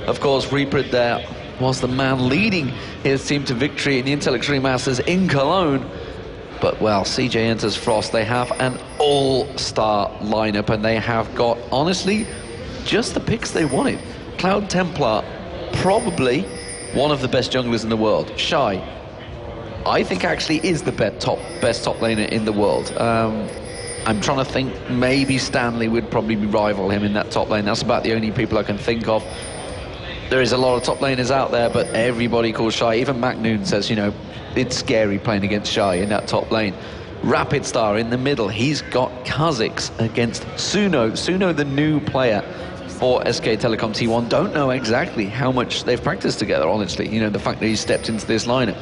Of course, Reaper there was the man leading his team to victory in the Intel Extreme Masters in Cologne. But, well, CJ enters Frost. They have an all-star lineup, and they have got, honestly, just the picks they wanted. Cloud Templar, probably one of the best junglers in the world. Shy, I think actually is the best top laner in the world. I'm trying to think, maybe Stanley would probably rival him in that top lane. That's about the only people I can think of. There is a lot of top laners out there, but everybody calls Shy. Even Mac Noon says, you know, it's scary playing against Shy in that top lane. Rapid Star in the middle. He's got Kha'Zix against Suno. Suno, the new player for SK Telecom T1. Don't know exactly how much they've practiced together, honestly. You know, the fact that he stepped into this lineup.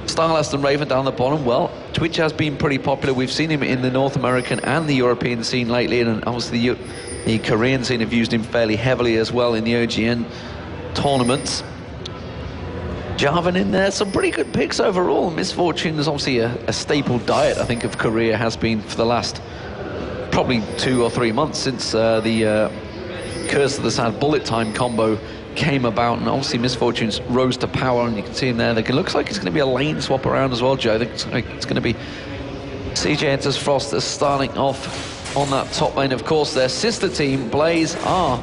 Starlast and Raven down the bottom. Well, Twitch has been pretty popular. We've seen him in the North American and the European scene lately, and obviously the Korean scene have used him fairly heavily as well in the OGN tournaments. Jarvan in there, some pretty good picks overall. Misfortune is obviously a staple diet, I think, of Korea, has been for the last probably 2 or 3 months since the Curse of the Sad Bullet Time combo came about, and obviously Misfortunes rose to power, and you can see him there. It looks like it's going to be a lane swap around as well, Joe. I think it's going to be CJ enters Frost as starting off on that top lane. Of course, their sister team, Blaze, are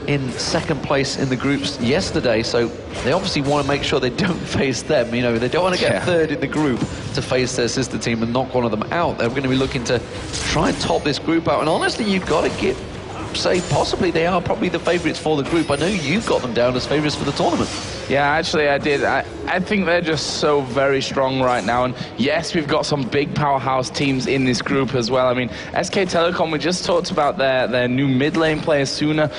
in second place in the groups yesterday, so they obviously want to make sure they don't face them. You know, they don't want to get third in the group to face their sister team and knock one of them out. They're going to be looking to try and top this group out, and honestly, you've got to say possibly they are probably the favourites for the group. I know you've got them down as favourites for the tournament. Yeah, actually I did. I think they're just so very strong right now, and yes, we've got some big powerhouse teams in this group as well. I mean, SK Telecom, we just talked about their new mid lane player, Suno,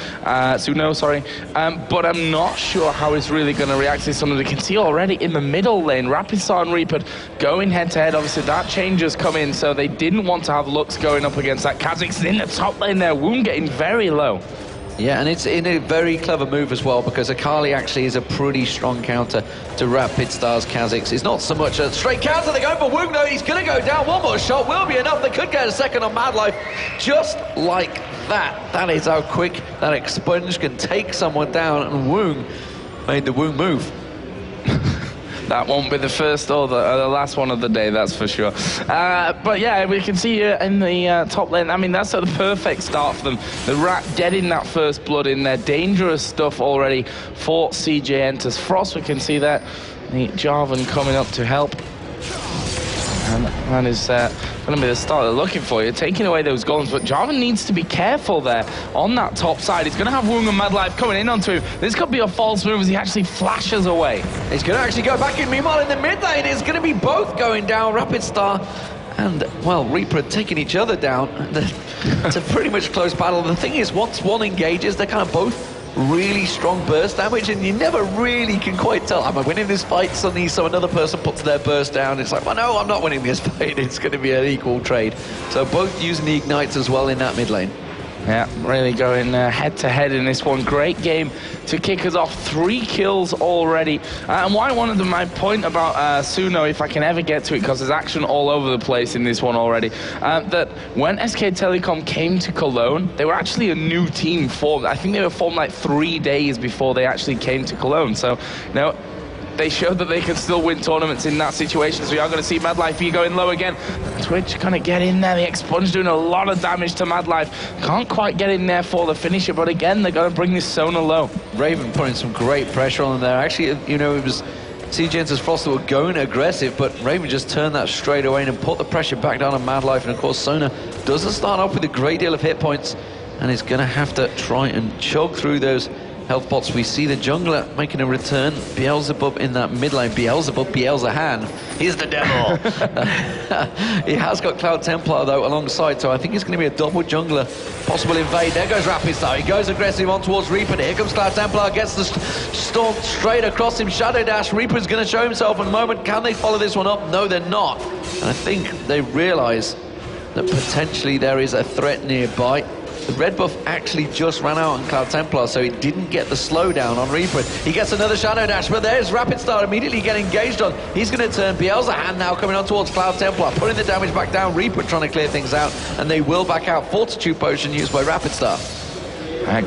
but I'm not sure how it's really going to react to this. Something we can see already in the middle lane, Rapid Star and Reaper going head to head. Obviously that change has come in, so they didn't want to have Lux going up against that. Kha'Zix in the top lane there, Wound getting very low. Yeah, and it's in a very clever move as well, because Akali actually is a pretty strong counter to Rapid Star's Kha'Zix. It's not so much a straight counter, they're going for Woong though, he's going to go down. One more shot will be enough, they could get a second on Mad Life, just like that. That is how quick that expunge can take someone down, and Woong made the Woong move. That won't be the first or the last one of the day, that's for sure. But yeah, we can see here in the top lane, I mean, that's the perfect start for them. The Rat dead in that first blood in there. Dangerous stuff already for CJ enters Frost. We can see that. The Jarvan coming up to help. And that is going to be the start they're looking for. You're taking away those golems, but Jarvan needs to be careful there on that top side. He's going to have Woong and Mad Life coming in onto him. This could be a false move as he actually flashes away. He's going to actually go back in. Meanwhile, in the mid lane, it's going to be both going down. Rapid Star and, well, Reaper taking each other down. It's a pretty much close battle. The thing is, once one engages, they're kind of both really strong burst damage, and you never really can quite tell, am I winning this fight? Suddenly another person puts their burst down, it's like, well, no, I'm not winning this fight. It's going to be an equal trade. So both using the ignites as well in that mid lane. Yeah, really going head to head in this one. Great game to kick us off. 3 kills already. And why I wanted my point about Suno, if I can ever get to it, because there's action all over the place in this one already, that when SK Telecom came to Cologne, they were actually a new team formed. I think they were formed like 3 days before they actually came to Cologne. So, you know, they showed that they can still win tournaments in that situation. So we are going to see Mad Life going low again. Twitch going to get in there. The Expunge doing a lot of damage to Mad Life. Can't quite get in there for the finisher, but again, they're going to bring this Sona low. Raven putting some great pressure on them there. Actually, you know, it was CJ enters Frost that were going aggressive, but Raven just turned that straight away and put the pressure back down on Mad Life. And of course, Sona doesn't start off with a great deal of hit points, and is going to have to try and chug through those health pots. We see the jungler making a return. Beelzebub in that mid lane. Beelzebub, Beelzehan. He's the devil. He has got Cloud Templar though alongside, so I think it's going to be a double jungler possible invade. There goes Rapid Star. He goes aggressive on towards Reaper. Here comes Cloud Templar. Gets the storm straight across him. Shadow Dash. Reaper's going to show himself in a moment. Can they follow this one up? No, they're not. And I think they realise that potentially there is a threat nearby. The red buff actually just ran out on Cloud Templar, so he didn't get the slowdown on Reaper. He gets another Shadow Dash, but there's Rapid Star immediately getting engaged on. He's going to turn. Beelzehan now coming on towards Cloud Templar, putting the damage back down. Reaper trying to clear things out, and they will back out. Fortitude Potion used by Rapid Star.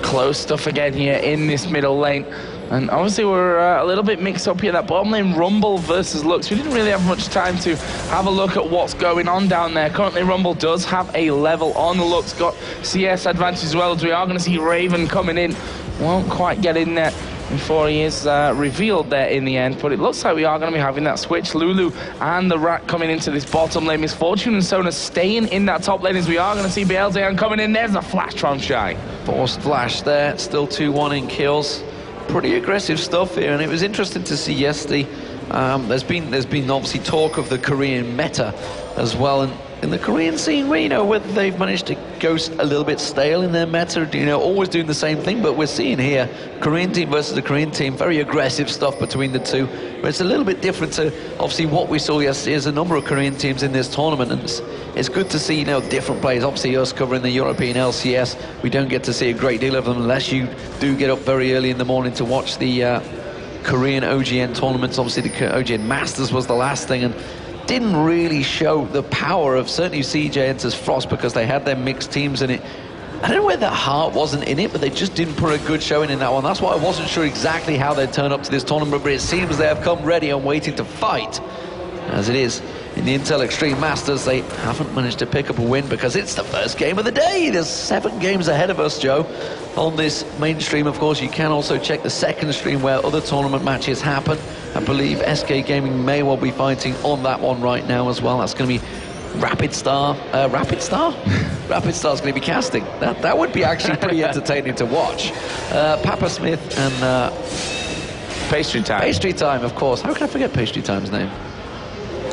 Close stuff again here in this middle lane. And obviously we're a little bit mixed up here. That bottom lane Rumble versus Lux. We didn't really have much time to have a look at what's going on down there. Currently Rumble does have a level on. Lux got CS advantage as well, as we are going to see Raven coming in. Won't quite get in there before he is revealed there in the end, but it looks like we are going to be having that switch. Lulu and the Rat coming into this bottom lane. Misfortune and Sona staying in that top lane, as we are going to see BLZN coming in. There's a flash from Shy. Forced flash there, still 2-1 in kills. Pretty aggressive stuff here, and it was interesting to see yesterday. There's been obviously talk of the Korean meta as well, and in the Korean scene, whether they've managed to go a little bit stale in their meta, always doing the same thing. But we're seeing here, Korean team versus the Korean team, very aggressive stuff between the two. But it's a little bit different to obviously what we saw yesterday. There's a number of Korean teams in this tournament, and it's good to see different players. Obviously, us covering the European LCS, we don't get to see a great deal of them unless you do get up very early in the morning to watch the Korean OGN tournaments. Obviously, the OGN Masters was the last thing, and didn't really show the power of certainly CJ Enters Frost, because they had their mixed teams in it. I don't know whether their heart wasn't in it, but they just didn't put a good showing in that one. That's why I wasn't sure exactly how they'd turn up to this tournament, but it seems they have come ready and waiting to fight. As it is, in the Intel Extreme Masters, they haven't managed to pick up a win because it's the first game of the day. There's 7 games ahead of us, Joe, on this main stream. Of course, you can also check the second stream where other tournament matches happen. I believe SK Gaming may well be fighting on that one right now as well. That's going to be Rapid Star. Rapid Star? Rapid Star's going to be casting. That would be actually pretty entertaining to watch. Papa Smith and Pastry Time. Pastry Time, of course. How can I forget Pastry Time's name?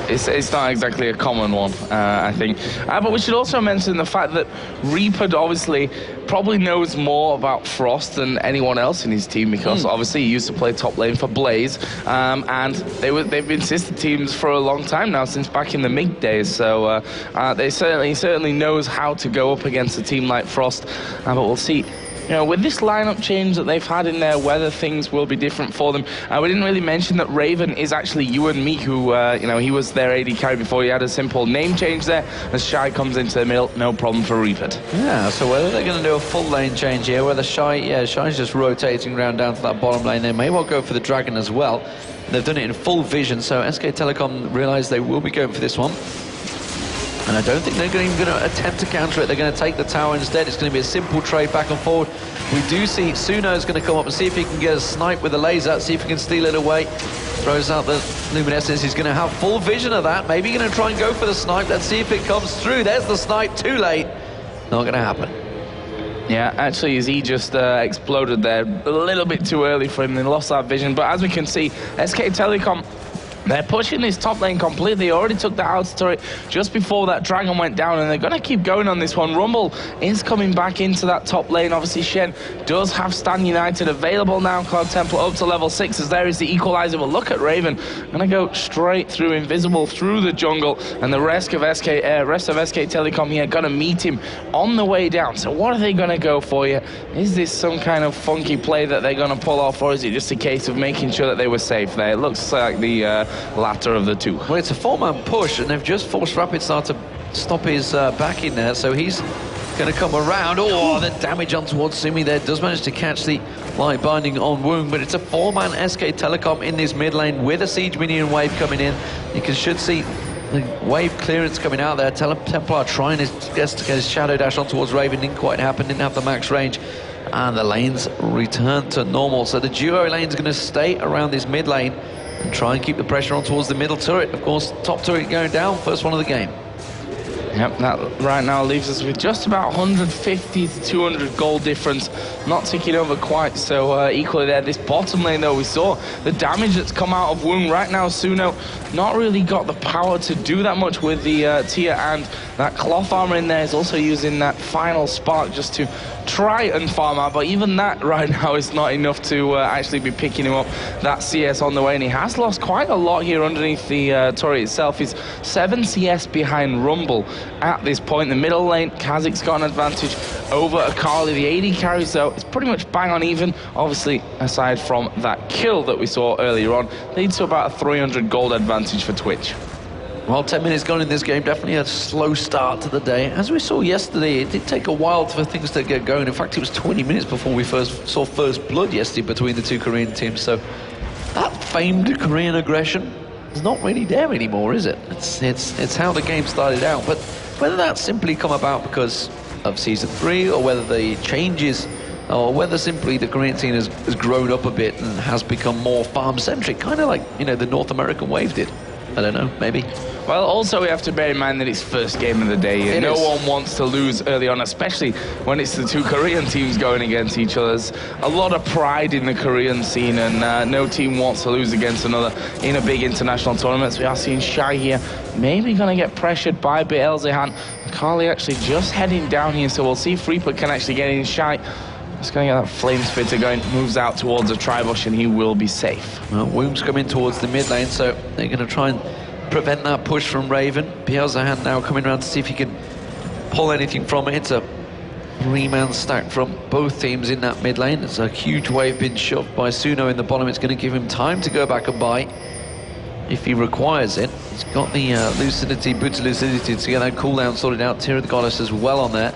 It's not exactly a common one, I think. But we should also mention the fact that Reaper obviously probably knows more about Frost than anyone else in his team, because obviously he used to play top lane for Blaze, and they've been sister teams for a long time now, since back in the MIG days. So they certainly knows how to go up against a team like Frost. But we'll see. With this lineup change that they've had in there, whether things will be different for them. We didn't really mention that Raven is actually you and me, who, he was their AD carry before. He had a simple name change there. As Shy comes into the middle, no problem for Reaper. Yeah, so whether they're going to do a full lane change here, whether Shy's just rotating around down to that bottom lane, they may well go for the Dragon as well. They've done it in full vision, so SK Telecom realise they will be going for this one. And I don't think they're even going to attempt to counter it. They're going to take the tower instead. It's going to be a simple trade back and forward. We do see Suno's going to come up and see if he can get a snipe with a laser, see if he can steal it away. Throws out the luminescence. He's going to have full vision of that. Maybe going to try and go for the snipe. Let's see if it comes through. There's the snipe. Too late. Not going to happen. Yeah, actually, as he just exploded there, a little bit too early for him. They lost that vision. But as we can see, SK Telecom, they're pushing this top lane completely. They already took the outer turret just before that Dragon went down, and they're going to keep going on this one. Rumble is coming back into that top lane. Obviously, Shen does have Stan United available now. Cloud Temple up to level 6, as there is the equalizer. But look at Raven. Going to go straight through, invisible through the jungle, and the rest of SK Telecom here going to meet him on the way down. So what are they going to go for here? Is this some kind of funky play that they're going to pull off, or is it just a case of making sure that they were safe there? It looks like the latter of the two. Well, it's a 4-man push, and they've just forced Rapid Star to stop his back in there, so he's going to come around. Oh, the damage on towards Sumi there. Does manage to catch the light binding on Woong, but it's a 4-man SK Telecom in this mid lane with a Siege Minion wave coming in. You should see the wave clearance coming out there. Templar trying his best to get his Shadow Dash on towards Raven. Didn't quite happen, didn't have the max range. And the lanes return to normal. So the duo lane's going to stay around this mid lane and try and keep the pressure on towards the middle turret. Of course, top turret going down, first one of the game. Yep, that right now leaves us with just about 150 to 200 gold difference. Not ticking over quite so equally there. This bottom lane, though, we saw the damage that's come out of Woong. Right now, Suno not really got the power to do that much with the Tia, and that cloth armor in there is also using that final spark just to try and farm out, but even that right now is not enough to actually be picking him up that CS on the way, and he has lost quite a lot here underneath the turret itself. He's 7 CS behind Rumble at this point. The middle lane, Kazik's got an advantage over Akali. The AD carries, though, it's pretty much bang on even. Obviously, aside from that kill that we saw earlier on, leads to about a 300 gold advantage for Twitch. Well, 10 minutes gone in this game, definitely a slow start to the day. As we saw yesterday, it did take a while for things to get going. In fact, it was 20 minutes before we first saw first blood yesterday between the two Korean teams. So that famed Korean aggression is not really there anymore, is it? It's how the game started out. But whether that's simply come about because of Season 3, or whether the changes, or whether simply the Korean team has grown up a bit and has become more farm-centric, kind of like, you know, the North American wave did. I don't know, maybe. Well, also we have to bear in mind that it's first game of the day. No one wants to lose early on, especially when it's the two Korean teams going against each other. There's a lot of pride in the Korean scene, and no team wants to lose against another in a big international tournament. So we are seeing Shy here, maybe going to get pressured by Beelzehan. Carly actually just heading down here, so we'll see if Reaper can actually get in. Shy just going to get that flame spitter going, moves out towards a Tribush, and he will be safe. Well, Womb's coming towards the mid lane, so they're going to try and prevent that push from Raven. Beelzehan now coming around to see if he can pull anything from it. It's a three-man stack from both teams in that mid lane. It's a huge wave being shoved by Suno in the bottom. It's going to give him time to go back and buy if he requires it. He's got the lucidity, boots of lucidity to get that cooldown sorted out. Tear of the Goddess as well on there.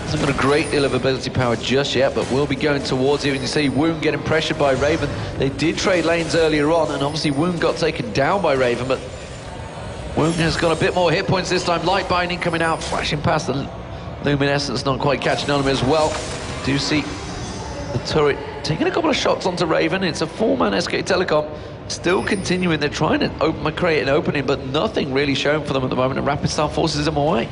Hasn't got a great deal of ability power just yet, but will be going towards it. And you see Wound getting pressured by Raven. They did trade lanes earlier on, and obviously Wound got taken down by Raven, but Wound has got a bit more hit points this time. Light Binding coming out, flashing past the Luminescence, not quite catching on him as well. Do see the turret taking a couple of shots onto Raven. It's a 4-man SK Telecom. Still continuing, they're trying to create an opening, but nothing really showing for them at the moment, and Rapid Star forces them away.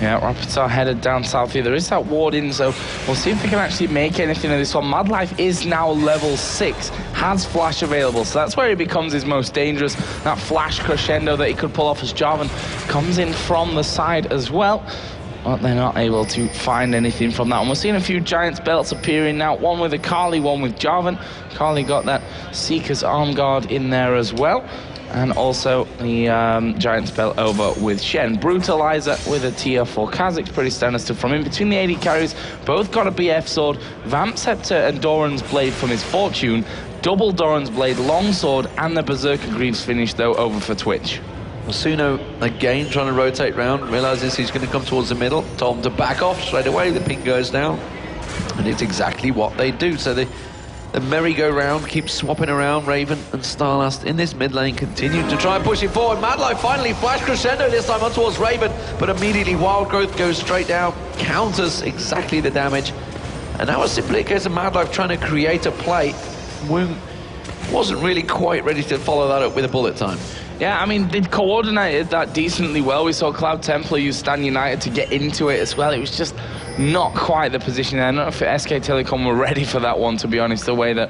Yeah, Rapids are headed down south here. There is that ward in, so we'll see if they can actually make anything of this one. Mad Life is now level 6, has flash available, so that's where he becomes his most dangerous. That flash crescendo that he could pull off as Jarvan comes in from the side as well. But they're not able to find anything from that one. We're seeing a few Giants belts appearing now, one with Akali, one with Jarvan. Akali got that Seeker's Arm Guard in there as well. And also the Giant spell over with Shen. Brutalizer with a tier for Kha'Zix, pretty standard stuff from him. Between the AD carries, both got a BF sword, Vamp Scepter and Doran's Blade from his Fortune, double Doran's Blade, long sword, and the Berserker Greaves finish though over for Twitch. Suno again trying to rotate round, realizes he's going to come towards the middle, told him to back off straight away. The ping goes down, and it's exactly what they do. So the merry-go-round keeps swapping around. Raven and Starlast in this mid lane continue to try and push it forward. Mad Life finally flash crescendo this time on towards Raven, but immediately Wild Growth goes straight down, counters exactly the damage. And that was simply a case of Mad Life trying to create a play. Woong wasn't really quite ready to follow that up with a bullet time. Yeah, I mean, they'd coordinated that decently well. We saw Cloud Templar use Stan United to get into it as well. It was just not quite the position there. I don't know if SK Telecom were ready for that one, to be honest, the way that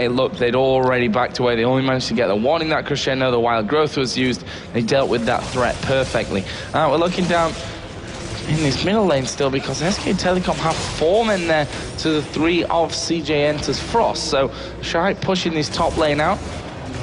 it looked. They'd already backed away. They only managed to get the one in that crescendo. The Wild Growth was used. They dealt with that threat perfectly. We're looking down in this middle lane still, because SK Telecom have 4 men there to the 3 of CJ Enter's Frost. So Shy pushing this top lane out.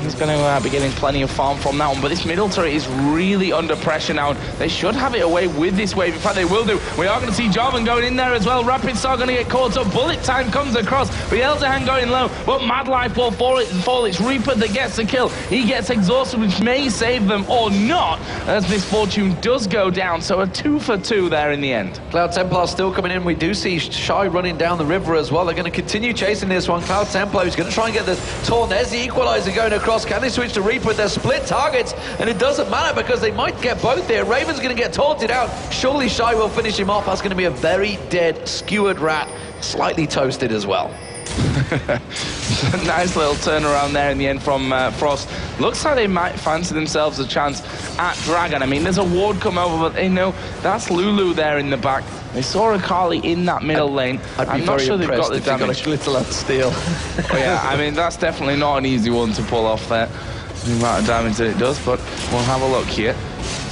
He's going to be getting plenty of farm from that one, but this middle turret is really under pressure now. They should have it away with this wave. In fact, they will do. We are going to see Jarvan going in there as well. Rapid Star going to get caught up. Bullet time comes across. Beelzehan going low, but Mad Life will fall. It's Reaper that gets the kill. He gets exhausted, which may save them or not, as this Fortune does go down. So a 2 for 2 there in the end. Cloud Templar still coming in. We do see Shy running down the river as well. They're going to continue chasing this one. Cloud Templar is going to try and get the Torn. There's the equalizer going across. Can they switch to Reaper with their split targets? And it doesn't matter, because they might get both there. Raven's going to get taunted out. Surely Shy will finish him off. That's going to be a very dead, skewered rat. Slightly toasted as well. Nice little turnaround there in the end from Frost. Looks like they might fancy themselves a chance at Dragon. I mean, there's a ward come over, but they know that's Lulu there in the back. They saw Akali in that middle lane. I'm not sure they've got the damage. Got a Glitterland steal. Oh, yeah, I mean, that's definitely not an easy one to pull off there. The amount of damage that it does, but we'll have a look here.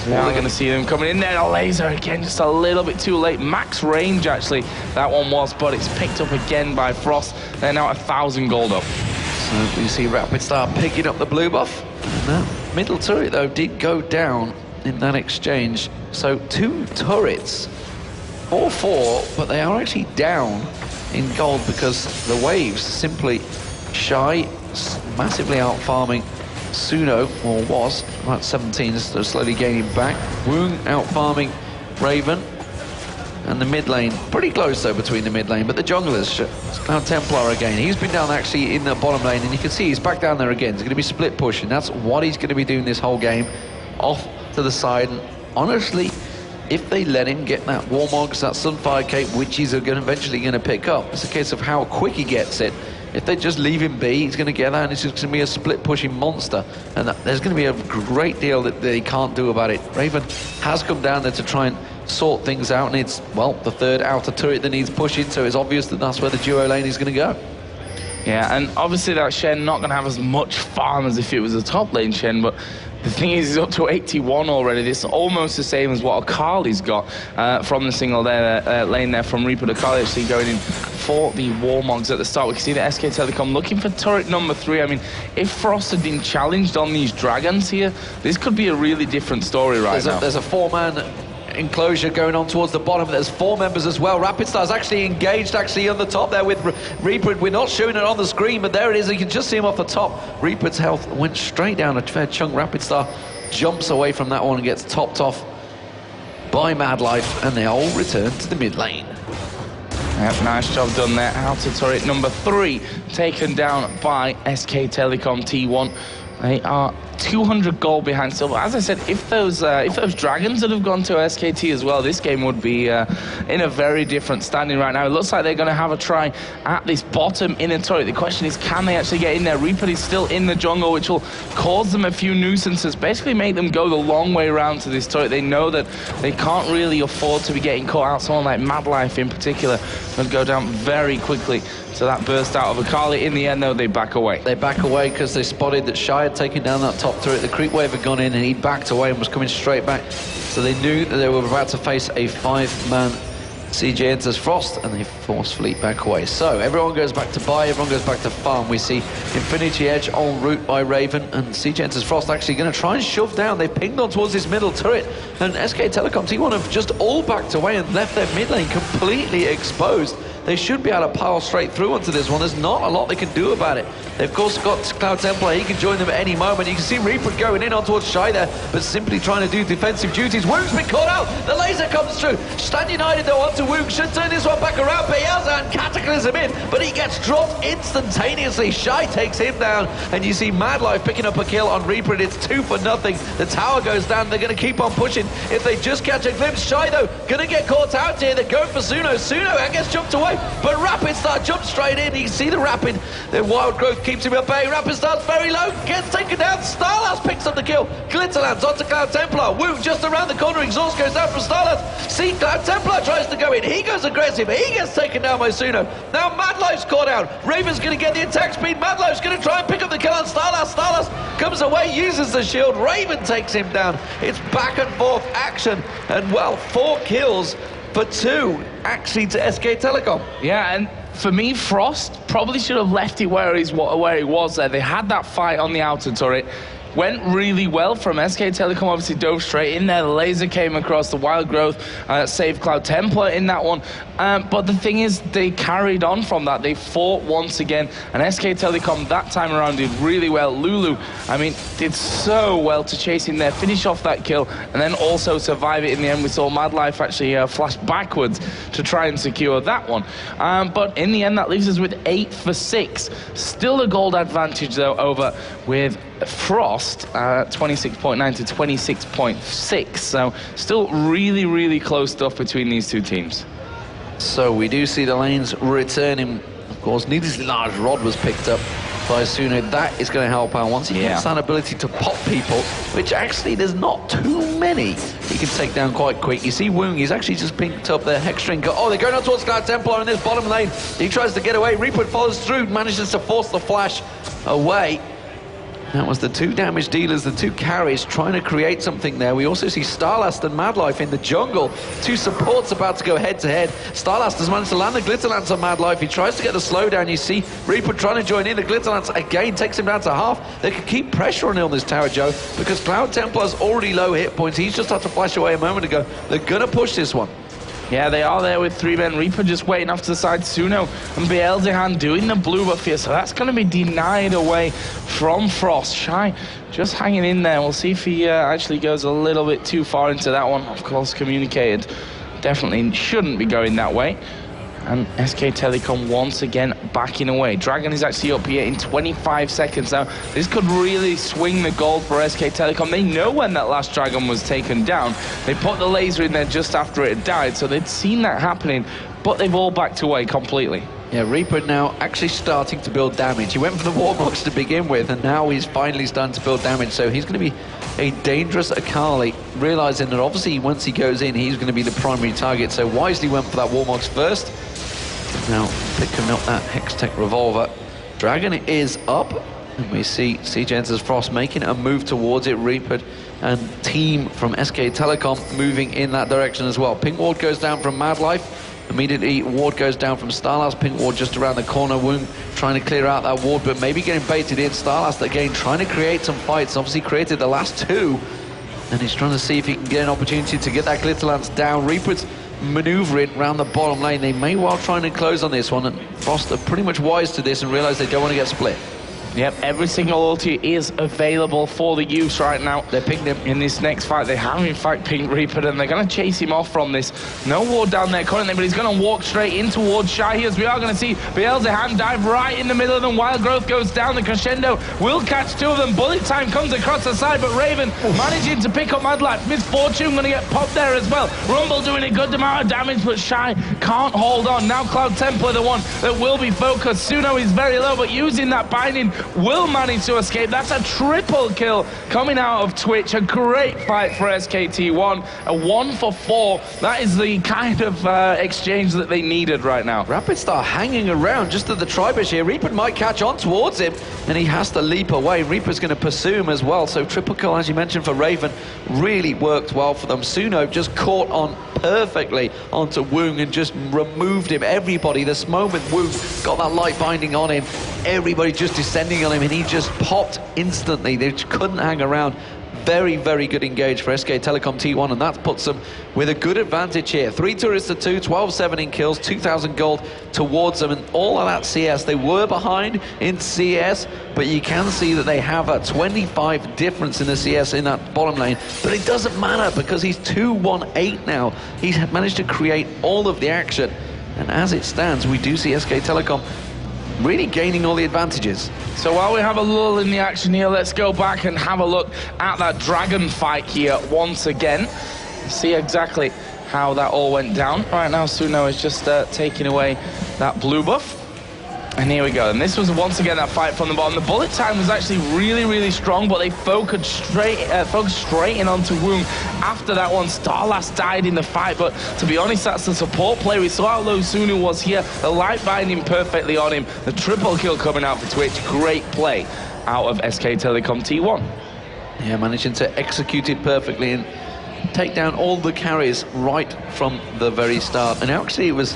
Now we're going to see them coming in there. A laser again, just a little bit too late. Max range, actually, that one was, but it's picked up again by Frost. They're now 1,000 gold up. So you see Rapid Star picking up the blue buff. And that middle turret, though, did go down in that exchange. So 2 turrets, or 4, but they are actually down in gold because the waves simply Shy massively out farming Suno, or was, about 17, so slowly gaining back. Woong out farming Raven. And the mid lane, pretty close though between the mid lane, but the junglers, Cloud Templar again. He's been down actually in the bottom lane, and you can see he's back down there again. He's going to be split pushing. That's what he's going to be doing this whole game, off to the side. And honestly, if they let him get that Warmogs, that Sunfire Cape, which he's eventually going to pick up, it's a case of how quick he gets it. If they just leave him be, he's going to get that, and it's just going to be a split-pushing monster. And there's going to be a great deal that they can't do about it. Raven has come down there to try and sort things out, and it's, well, the third outer turret that needs pushing, so it's obvious that that's where the duo lane is going to go. Yeah, and obviously that Shen not going to have as much farm as if it was a top lane Shen, but the thing is, he's up to 81 already. This is almost the same as what Akali's got from the single there, lane there from Reaper. Akali actually going in for the Warmogs at the start. We can see the SK Telecom looking for turret number 3. I mean, if Frost had been challenged on these dragons here, this could be a really different story now. There's a 4-man enclosure going on towards the bottom. There's 4 members as well. Rapid Star's actually engaged on the top there with Reaper. We're not showing it on the screen, but there it is. You can just see him off the top. Reaper's health went straight down a fair chunk. Rapid Star jumps away from that one and gets topped off by Mad Life, and they all return to the mid lane. Yep, nice job done there. Outer turret number 3 taken down by SK Telecom T1. They are 200 gold behind still. But as I said, if those dragons had have gone to SKT as well, this game would be in a very different standing right now. It looks like they're going to have a try at this bottom inner turret. The question is, can they actually get in there? Reaper is still in the jungle, which will cause them a few nuisances, basically make them go the long way around to this turret. They know that they can't really afford to be getting caught out. Someone like Mad Life in particular would go down very quickly. So that burst out of Akali. In the end, though, they back away. They back away because they spotted that Shy had taken down that top turret. The creep wave had gone in, and he backed away and was coming straight back. So they knew that they were about to face a 5-man CJ enters Frost, and they forcefully back away. So everyone goes back to buy, everyone goes back to farm. We see Infinity Edge en route by Raven, and CJ enters Frost actually going to try and shove down. They've pinged on towards this middle turret, and SK Telecom T1 have just all backed away and left their mid lane completely exposed. They should be able to pile straight through onto this one. There's not a lot they can do about it. They've, of course, got Cloud Templar. He can join them at any moment. You can see Reaper going in on towards Shy there, but simply trying to do defensive duties. Woong's been caught out. The laser comes through. Stand United, though, onto Woong. Should turn this one back around. Beelza and Cataclysm in, but he gets dropped instantaneously. Shy takes him down, and you see Mad Life picking up a kill on Reaper, and it's 2 for nothing. The tower goes down. They're going to keep on pushing. If they just catch a glimpse, Shy, though, going to get caught out here. They're going for Suno. Suno, I guess, jumped away, but Rapid Star jumps straight in. You can see the Rapid. The Wild Growth keeps him at bay. Rapid Star's very low. Gets taken down. Starlast picks up the kill. Glitterlands onto Cloud Templar. Woong just around the corner. Exhaust goes down from Starlast. See, Cloud Templar tries to go in. He goes aggressive. He gets taken down by Suno. Now Mad Life's caught out. Raven's going to get the attack speed. Mad Life's going to try and pick up the kill on Starlast. Starlast comes away, uses the shield. Raven takes him down. It's back and forth action. And, well, 4 kills for 2 actually to SK Telecom. Yeah, and for me, Frost probably should have left it where he was there. They had that fight on the outer turret. Went really well from SK Telecom, obviously dove straight in there. The laser came across, the Wild Growth saved Cloud Templar in that one. But the thing is, they carried on from that. They fought once again, and SK Telecom that time around did really well. Lulu, I mean, did so well to chase in there, finish off that kill, and then also survive it in the end. We saw Mad Life actually flash backwards to try and secure that one. But in the end, that leaves us with 8 for 6. Still a gold advantage, though, over with Frost, 26.9 to 26.6. So still really, really close stuff between these two teams. So we do see the lanes returning. Of course, needlessly large rod was picked up by Suno. That is going to help out once he gets that ability to pop people, which actually there's not too many he can take down quite quick. You see Woong, he's actually just picked up the Hex String. Oh, they're going on towards Cloud Templar in this bottom lane. He tries to get away. Reaper follows through, manages to force the flash away. That was the 2 damage dealers, the 2 carries, trying to create something there. We also see Starlast and Mad Life in the jungle. 2 supports about to go head-to-head. Starlast has managed to land the Glitterlance on Mad Life. He tries to get the slowdown. You see Reaper trying to join in. The Glitterlance again takes him down to half. They can keep pressure on him on this tower, Joe, because Cloud Templar's already low hit points. He's just had to flash away a moment ago. They're going to push this one. Yeah, they are there with 3 men. Reaper just waiting off to the side. Suno and Beelzehan doing the blue buff here, so that's going to be denied away from Frost. Shy just hanging in there. We'll see if he actually goes a little bit too far into that one. Of course, communicated. Definitely shouldn't be going that way. And SK Telecom once again backing away. Dragon is actually up here in 25 seconds now. This could really swing the gold for SK Telecom. They know when that last Dragon was taken down. They put the laser in there just after it had died, so they'd seen that happening, but they've all backed away completely. Yeah, Reaper now actually starting to build damage. He went for the Warbox to begin with, and now he's finally starting to build damage, so he's going to be a dangerous Akali, realizing that obviously once he goes in, he's going to be the primary target, so wisely went for that Warbox first. Now picking up that Hextech Revolver. Dragon is up, and we see CJF Frost making a move towards it. Reaper and team from SK Telecom moving in that direction as well. Pink Ward goes down from Mad Life. Immediately, Ward goes down from Starlast. Pink Ward just around the corner. Woong trying to clear out that Ward, but maybe getting baited in. Starlast again trying to create some fights. Obviously created the last 2. And he's trying to see if he can get an opportunity to get that Glitterlance down. Reaper's maneuvering around the bottom lane. They may well try and close on this one. And Frost are pretty much wise to this and realize they don't want to get split. Yep, every single ulti is available for the use right now. They pinged him in this next fight. They have, in fact, pinged Reaper, and they're going to chase him off from this. No Ward down there currently, but he's going to walk straight in towards Shy here, as we are going to see Beelzehan dive right in the middle of them. Wild Growth goes down. The crescendo will catch 2 of them. Bullet Time comes across the side, but Raven managing to pick up Mad Life. Misfortune going to get popped there as well. Rumble doing a good amount of damage, but Shy can't hold on. Now Cloud Templar, the one that will be focused. Suno is very low, but using that binding will manage to escape. That's a triple kill coming out of Twitch. A great fight for SKT1. A 1 for 4. That is the kind of exchange that they needed right now. Rapid Star hanging around just at the Tribush here. Reaper might catch on towards him, and he has to leap away. Reaper's going to pursue him as well. So triple kill, as you mentioned, for Raven really worked well for them. Suno just caught on perfectly onto Woong and just removed him. Everybody, this moment Woong got that light binding on him, everybody just descending on him, and he just popped instantly. They just couldn't hang around. Very, very good engage for SK Telecom T1, and that puts them with a good advantage here. 3 turrets to 2, 12-7 in kills, 2,000 gold towards them, and all of that CS. They were behind in CS, but you can see that they have a 25 difference in the CS in that bottom lane, but it doesn't matter because he's 2-1-8 now. He's managed to create all of the action, and as it stands, we do see SK Telecom really gaining all the advantages. So while we have a lull in the action here, let's go back and have a look at that Dragon fight here once again. See exactly how that all went down. Right now, Suno is just taking away that blue buff. And here we go. And this was once again that fight from the bottom. The bullet time was actually really, really strong, but they focused straight in onto Woong. After that one, Starlast died in the fight, but to be honest, that's the support play. We saw how low Suno was here. The light binding perfectly on him. The triple kill coming out for Twitch. Great play out of SK Telecom T1. Yeah, managing to execute it perfectly and take down all the carries right from the very start. And actually, it was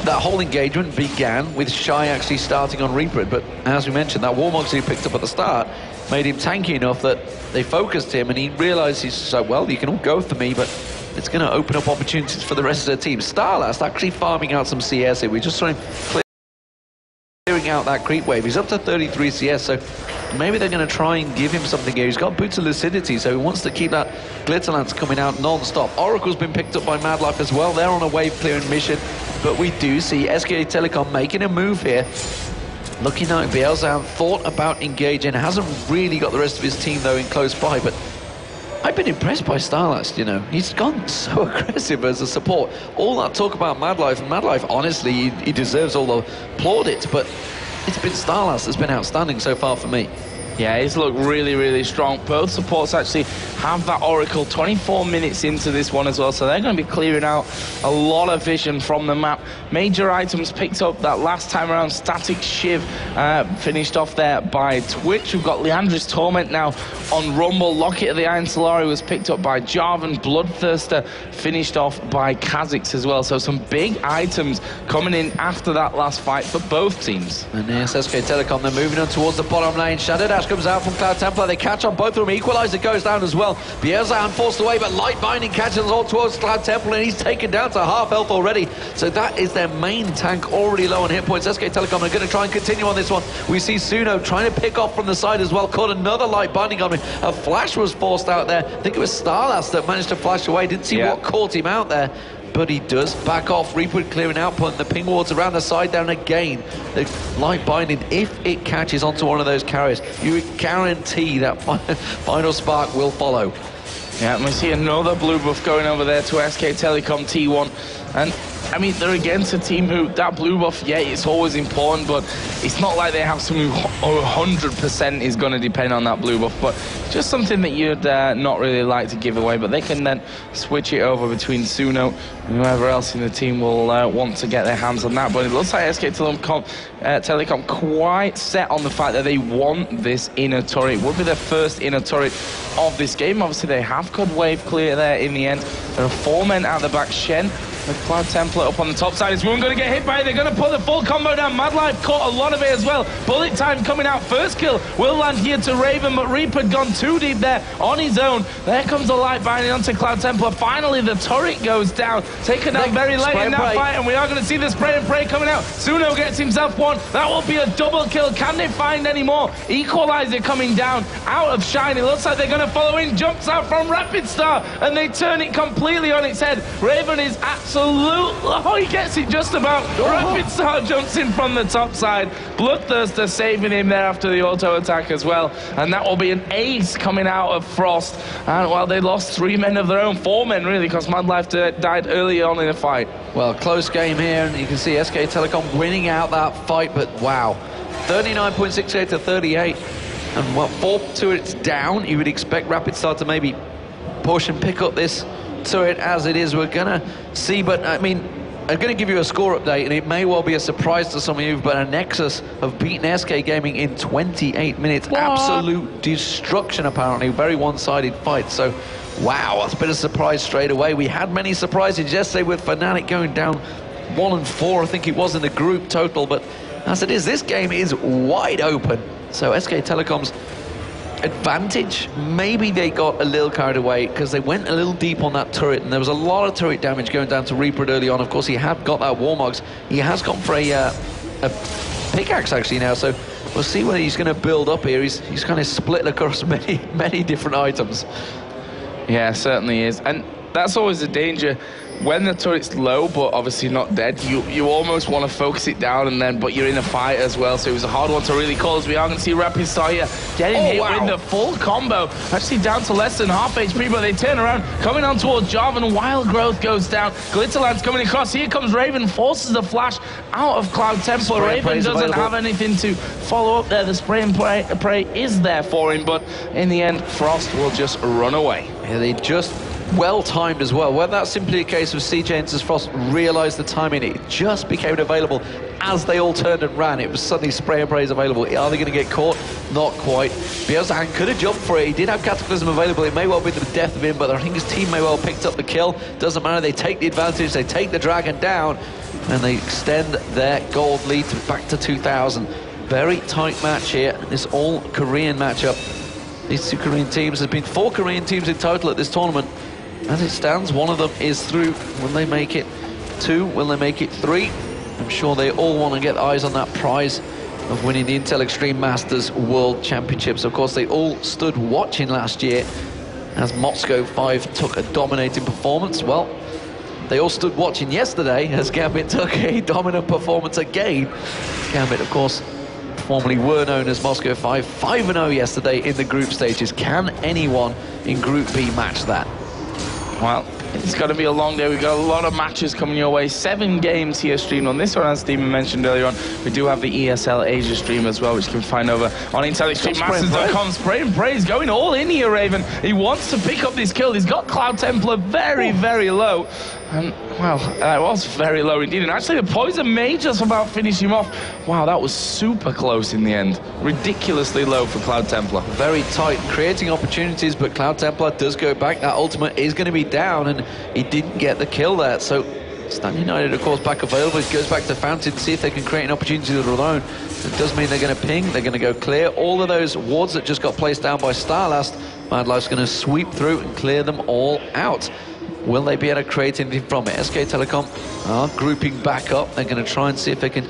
that whole engagement began with Shy actually starting on Reaper, but as we mentioned, that Warmox he picked up at the start made him tanky enough that they focused him, and he realized he's so, well, you can all go for me, but it's going to open up opportunities for the rest of the team. Starlast actually farming out some CS here. We just saw him clearing out that creep wave. He's up to 33 CS, so maybe they're going to try and give him something here. He's got Boots of Lucidity, so he wants to keep that Glitterlance coming out non-stop. Oracle's been picked up by Mad Life as well. They're on a wave clearing mission, but we do see SK Telecom making a move here. Looking like Beelzehan thought about engaging. Hasn't really got the rest of his team, though, in close by, but I've been impressed by Starlast, you know. He's gone so aggressive as a support. All that talk about Mad Life, and Mad Life, honestly, he deserves all the plaudits, but it's been Starlast that's been outstanding so far for me. Yeah, he's looked really, really strong. Both supports actually have that Oracle 24 minutes into this one as well, so they're going to be clearing out a lot of vision from the map. Major items picked up that last time around. Static Shiv finished off there by Twitch. We've got Leandra's Torment now on Rumble. Locket of the Iron Solari was picked up by Jarvan. Bloodthirster finished off by Kha'Zix as well. So some big items coming in after that last fight for both teams. And there's SK Telecom, they're moving on towards the bottom lane. Shadow Dash flash comes out from Cloud Templar. They catch on both of them. Equalizer goes down as well. Bielzan forced away, but Light Binding catches all towards Cloud Templar, and he's taken down to half health already. So that is their main tank already low on hit points. SK Telecom are going to try and continue on this one. We see Suno trying to pick off from the side as well. Caught another Light Binding on him. A flash was forced out there. I think it was Starlass that managed to flash away. Didn't see what caught him out there, but he does back off. Reaper clearing output, and the ping wards around the side down again. The Light Binding, if it catches onto one of those carriers, you guarantee that final spark will follow. Yeah, and we see another blue buff going over there to SK Telecom T1. And I mean, they're against a team who, that blue buff, yeah, it's always important, but it's not like they have someone who 100% is going to depend on that blue buff, but just something that you'd not really like to give away. But they can then switch it over between Suno and whoever else in the team will want to get their hands on that. But it looks like SK Telecom quite set on the fact that they want this inner turret. It would be their first inner turret of this game. Obviously, they have got wave clear there in the end. There are 4 men out the back. Shen with Cloud Templar up on the top side. Is one going to get hit by it? They're going to put the full combo down. Mad Life caught a lot of it as well. Bullet Time coming out. First kill will land here to Raven, but Reaper had gone too deep there on his own. There comes the Light Binding onto Cloud Templar. Finally, the turret goes down. Taken down very late in that fight, and we are going to see the spray and pray coming out. Suno gets himself one. That will be a double kill. Can they find any more? Equalizer coming down out of Shine. It looks like they're going to follow in. Jumps out from Rapid Star, and they turn it completely on its head. Raven is absolutely... Oh, he gets it just about. Rapid Star jumps in from the top side. Bloodthirster saving him there after the auto attack as well. And that will be an ace coming out of Frost. And while they lost 3 men of their own, 4 men really, because Mad Life died early on in the fight. Well, close game here, and you can see SK Telecom winning out that fight, but wow. 39.68 to 38. And what, 4 turrets down, you would expect Rapid Star to maybe push and pick up this turret as it is. We're gonna see, but I mean, I'm gonna give you a score update, and it may well be a surprise to some of you, but a Nexus have beaten SK Gaming in 28 minutes. What? Absolute destruction, apparently. Very one-sided fight. So wow, that's been a surprise straight away. We had many surprises yesterday with Fnatic going down 1 and 4, I think it was in the group total, but as it is, this game is wide open. So SK Telecom's advantage, maybe they got a little carried away because they went a little deep on that turret, and there was a lot of turret damage going down to Reaper early on. Of course, he had got that Warmogs. He has gone for a pickaxe actually now, so we'll see whether he's going to build up here. He's kind of split across many different items. Yeah, certainly is. And that's always the danger. When the turret's low, but obviously not dead, you almost want to focus it down, and then, but you're in a fight as well, so it was a hard one to really call, as we are going to see Rapid Star here getting hit with the full combo. Actually down to less than half HP, but they turn around, coming on towards Jarvan. Wild Growth goes down. Glitterland's coming across. Here comes Raven, forces the flash out of Cloud Templar. Raven doesn't have anything to follow up there. The spray and pray is there for him, but in the end, Frost will just run away. Yeah, they just well-timed as well. Whether that's simply a case of CJ Enters Frost realised the timing, it just became available as they all turned and ran. It was suddenly spray and praise available. Are they going to get caught? Not quite. Bielzan could have jumped for it. He did have Cataclysm available. It may well be the death of him, but I think his team may well have picked up the kill. Doesn't matter. They take the advantage. They take the Dragon down, and they extend their gold lead back to 2,000. Very tight match here. This all-Korean matchup. These 2 Korean teams. There's been 4 Korean teams in total at this tournament. As it stands, 1 of them is through. Will they make it 2? Will they make it 3? I'm sure they all want to get eyes on that prize of winning the Intel Extreme Masters World Championships. Of course, they all stood watching last year as Moscow 5 took a dominating performance. Well, they all stood watching yesterday as Gambit took a dominant performance again. Gambit, of course, formerly were known as Moscow 5, 5-0 yesterday in the group stages. Can anyone in Group B match that? Well, it's going to be a long day. We've got a lot of matches coming your way. 7 games here streamed on this one, as Steven mentioned earlier on. We do have the ESL Asia stream as well, which you can find over on IntelliXtremeMasters.com. Spray and praise going all in here, Raven. He wants to pick up this kill. He's got Cloud Templar very, very low. And, well, that was very low indeed. And actually, the poison may just about finish him off. Wow, that was super close in the end. Ridiculously low for Cloud Templar. Very tight, creating opportunities, but Cloud Templar does go back. That ultimate is going to be down, and he didn't get the kill there. So Stan United, of course, back available. It goes back to Fountain, see if they can create an opportunity of their own. It does mean they're going to ping, they're going to go clear. All of those wards that just got placed down by Starlast, Mad Life's going to sweep through and clear them all out. Will they be able to create anything from it? SK Telecom are grouping back up. They're going to try and see if they can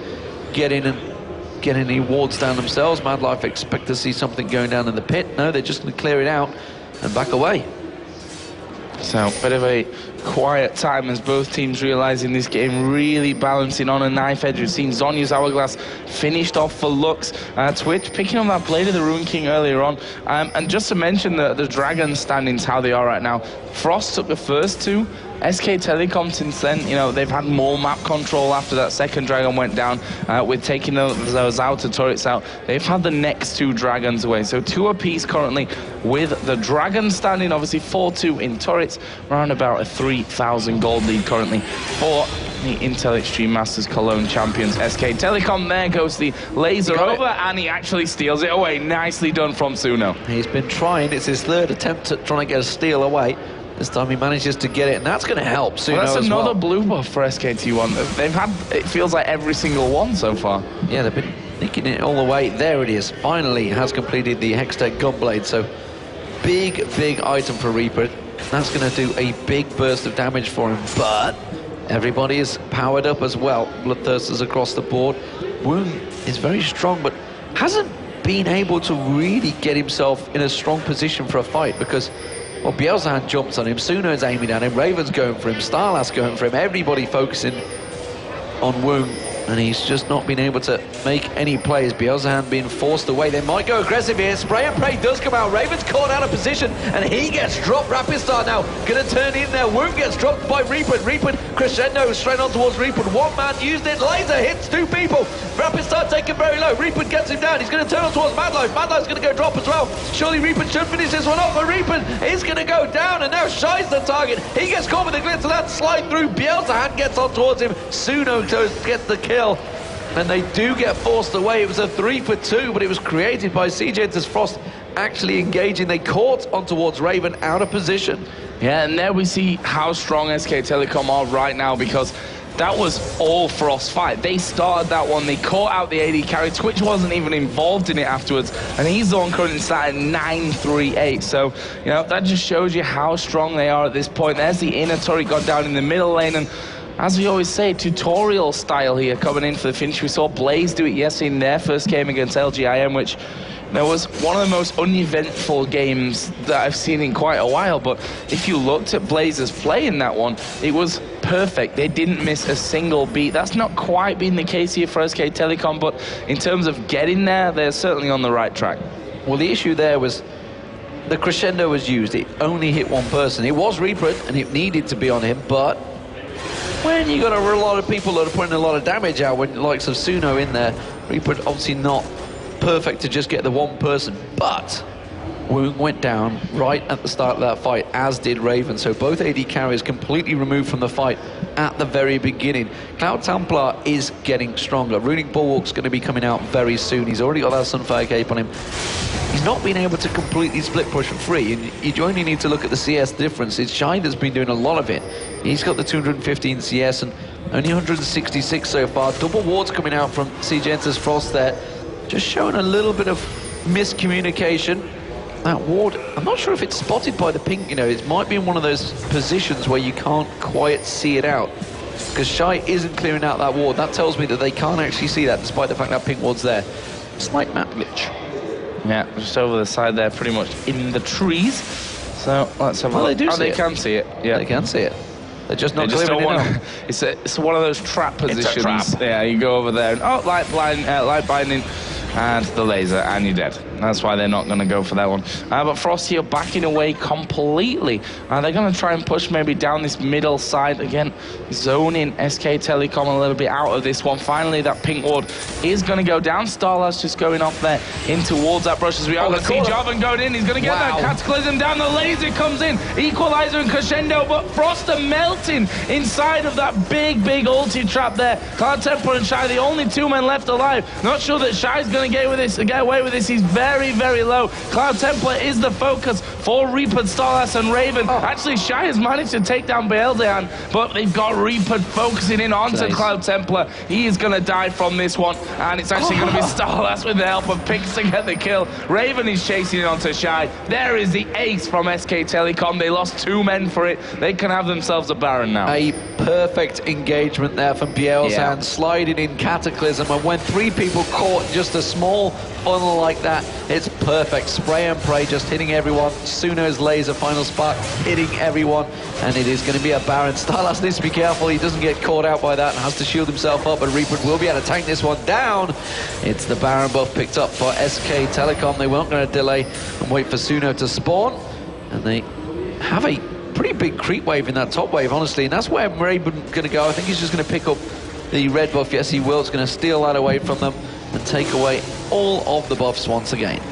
get in and get any wards down themselves. Mad Life expect to see something going down in the pit. No, they're just going to clear it out and back away. So, bit of a quiet time as both teams realising this game really balancing on a knife edge. We've seen Zhonya's Hourglass finished off for Lux. Twitch picking on that Blade of the Ruin King earlier on. And just to mention the Dragon standings, how they are right now. Frost took the first two. SK Telecom since then, you know, they've had more map control after that second Dragon went down with taking those outer turrets out. They've had the next two Dragons away. So 2 apiece currently with the Dragon standing, obviously 4-2 in turrets, around about a 3,000 gold lead currently for the Intel Extreme Masters Cologne champions. SK Telecom, there goes the laser over, and he actually steals it away. Nicely done from Suno. He's been trying, it's his third attempt at trying to get a steal away. This time he manages to get it, and that's going to help Suno that's as another well. blue buff for SKT1. They've had, it feels like every single one so far. Yeah, they've been nicking it all the way. There it is. Finally has completed the Hextech Gunblade. So big item for Reaper. That's going to do a big burst of damage for him. But everybody is powered up as well. Bloodthirsters across the board. Wound is very strong, but hasn't been able to really get himself in a strong position for a fight because, well, Bielsahan jumps on him, Suno's aiming at him, Raven's going for him, Starlast going for him, everybody focusing on Woong, and he's just not been able to make any plays. Bielsahan being forced away. They might go aggressive here. Spray and Pray does come out. Raven's caught out of position, and he gets dropped. Rapid Star now going to turn in there. Woong gets dropped by Reaper. Reaper crescendo straight on towards Reaper. One man used it. Laser hits 2 people. Rapid Star taken very low. Reaper gets him down. He's going to turn on towards Mad Life. Mad Life's going to go drop as well. Surely Reaper should finish this one off, but Reaper is going to go down, and now Shy's the target. He gets caught with a glitz, and that slide through. Bielsahan gets on towards him. Suno gets the kill, and they do get forced away. It was a 3 for 2, but it was created by CJF Frost actually engaging. They caught on towards Raven out of position. Yeah, and there we see how strong SK Telecom are right now, because that was all Frost fight. They started that one, they caught out the AD carry. Twitch wasn't even involved in it afterwards, and he's the one currently starting 9-3-8. So, you know, that just shows you how strong they are at this point. There's the inner turret got down in the middle lane, and as we always say, tutorial style here coming in for the finish. We saw Blaze do it yesterday in their first game against LGIM, which there was one of the most uneventful games that I've seen in quite a while. But if you looked at Blaze's play in that one, it was perfect. They didn't miss a single beat. That's not quite been the case here for SK Telecom, but in terms of getting there, they're certainly on the right track. Well, the issue there was the crescendo was used. It only hit one person. It was Reaper, and it needed to be on him, but when you got a lot of people that are putting a lot of damage out, when the likes of Suno in there, Reaper obviously not perfect to just get the one person, but Woong went down right at the start of that fight, as did Raven. So both AD carriers completely removed from the fight at the very beginning. Cloud Templar is getting stronger. Runic Bulwark's going to be coming out very soon. He's already got that Sunfire Cape on him. He's not been able to completely split push for free, and you only need to look at the CS difference. It's Shy that's been doing a lot of it. He's got the 215 CS and only 166 so far. Double wards coming out from CJF Frost there, just showing a little bit of miscommunication. That ward, I'm not sure if it's spotted by the pink, you know, it might be in one of those positions where you can't quite see it out, because Shy isn't clearing out that ward. That tells me that they can't actually see that, despite the fact that pink ward's there. Slight map glitch. Yeah, just over the side there, pretty much in the trees. So let's have a look. They do see they it. can see it. Yeah, They can see it. They're just not they just clearing don't it want. out. It's one of those trap positions. It's a trap. Yeah, you go over there and light binding, and the laser, and you're dead. That's why they're not going to go for that one. But Frosty are backing away completely. They're going to try and push maybe down this middle side again, zoning SK Telecom a little bit out of this one. Finally, that pink ward is going to go down. Starlast just going off there in towards that brush as we are. Let's see Jarvan going in. He's going to get that Cataclysm down. The laser comes in. Equalizer and Crescendo, but Frost are melting inside of that big ulti trap there. Cloud Templar and Shy, the only 2 men left alive. Not sure that Shy's going going to get away with this. He's very, very low. Cloud Templar is the focus for Reaper, Starlass, and Raven. Actually, Shy has managed to take down Beeldean, but they've got Reaper focusing in onto Cloud Templar. He is going to die from this one, and it's actually going to be Starlass with the help of Pix to get the kill. Raven is chasing it onto Shy. There is the ace from SK Telecom. They lost 2 men for it. They can have themselves a Baron now. A perfect engagement there from Beeldean, sliding in Cataclysm, and when 3 people caught just a small funnel like that, it's perfect. Spray and pray, just hitting everyone. Suno's laser final spark hitting everyone, and it is going to be a Baron. Starlass needs to be careful he doesn't get caught out by that and has to shield himself up, but Reaper will be able to tank this one down. It's the Baron buff picked up for SK Telecom. They weren't going to delay and wait for Suno to spawn, and they have a pretty big creep wave in that top wave, honestly, and that's where Raven's going to go. I think he's just going to pick up the red buff. Yes, he will. It's going to steal that away from them and take away all of the buffs once again.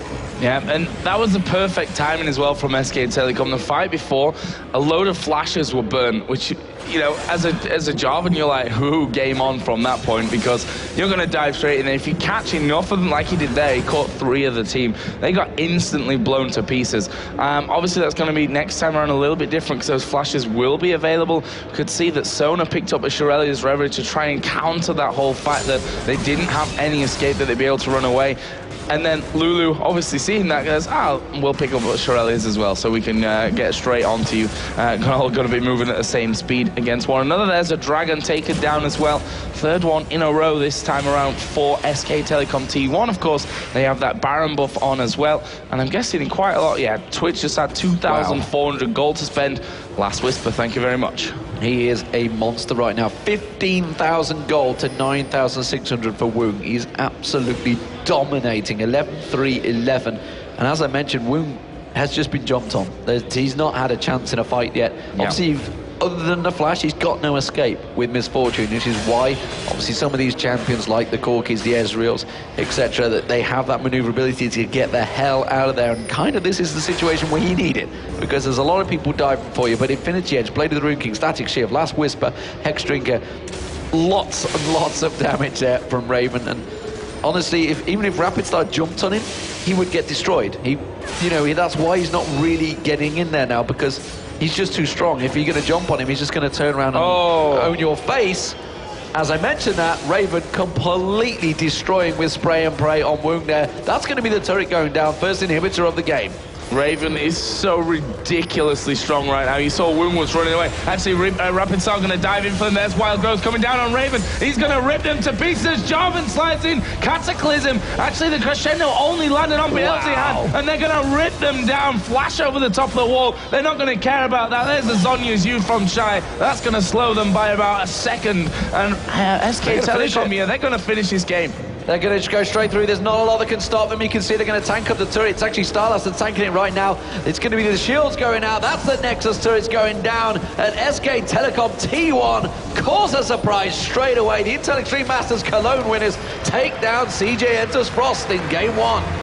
Yeah, and that was the perfect timing as well from SK Telecom. The fight before, a load of flashes were burnt, which, you know, as a Jarvan, you're like, ooh, game on from that point, because you're going to dive straight in there. If you catch enough of them like he did there, he caught 3 of the team. They got instantly blown to pieces. Obviously, that's going to be next time around a little bit different, because those flashes will be available. You could see that Sona picked up a Shirelia's Reverie to try and counter that whole fact that they didn't have any escape, that they'd be able to run away. And then Lulu, obviously seeing that, goes, we'll pick up Shirelia's as well, so we can get straight onto you. All going to be moving at the same speed against one another. There's a Dragon taken down as well. 3rd one in a row this time around for SK Telecom T1. Of course, they have that Baron buff on as well. And I'm guessing in quite a lot, Twitch just had 2,400 gold to spend. Last Whisper, thank you very much. He is a monster right now. 15,000 gold to 9,600 for Woong. He's absolutely dominating. 11-3-11. And as I mentioned, Woong has just been jumped on. He's not had a chance in a fight yet. Obviously, other than the flash, he's got no escape with Misfortune, which is why, obviously, some of these champions like the Corkis, the Ezreals, etc., that they have that maneuverability to get the hell out of there. And kind of this is the situation where you need it, because there's a lot of people diving for you. But Infinity Edge, Blade of the Rune King, Static Shield, Last Whisper, Hex Drinker, lots and lots of damage there from Raven. And honestly, even if Rapid Star jumped on him, he would get destroyed. That's why he's not really getting in there now, because he's just too strong. If you're going to jump on him, he's just going to turn around and own your face. As I mentioned that, Raven completely destroying with Spray and Pray on Woong there. That's going to be the turret going down. First inhibitor of the game. Raven is so ridiculously strong right now. You saw Woong was running away. Actually, Rapid Star going to dive in for them. There's Wild Growth coming down on Raven. He's going to rip them to pieces. Jarvan slides in. Cataclysm. Actually, the Crescendo only landed on Beelzean, and they're going to rip them down. Flash over the top of the wall. They're not going to care about that. There's the Zhonya's U from Shy. That's going to slow them by about a second. And SK Telecom here, they're going to finish this game. They're going to just go straight through. There's not a lot that can stop them. You can see they're going to tank up the turret. It's actually Starlass that's tanking it right now. It's going to be the shields going out. That's the Nexus turrets going down. And SK Telecom T1 cause a surprise straight away. The Intel Extreme Masters Cologne winners take down CJ Enters Frost in game 1.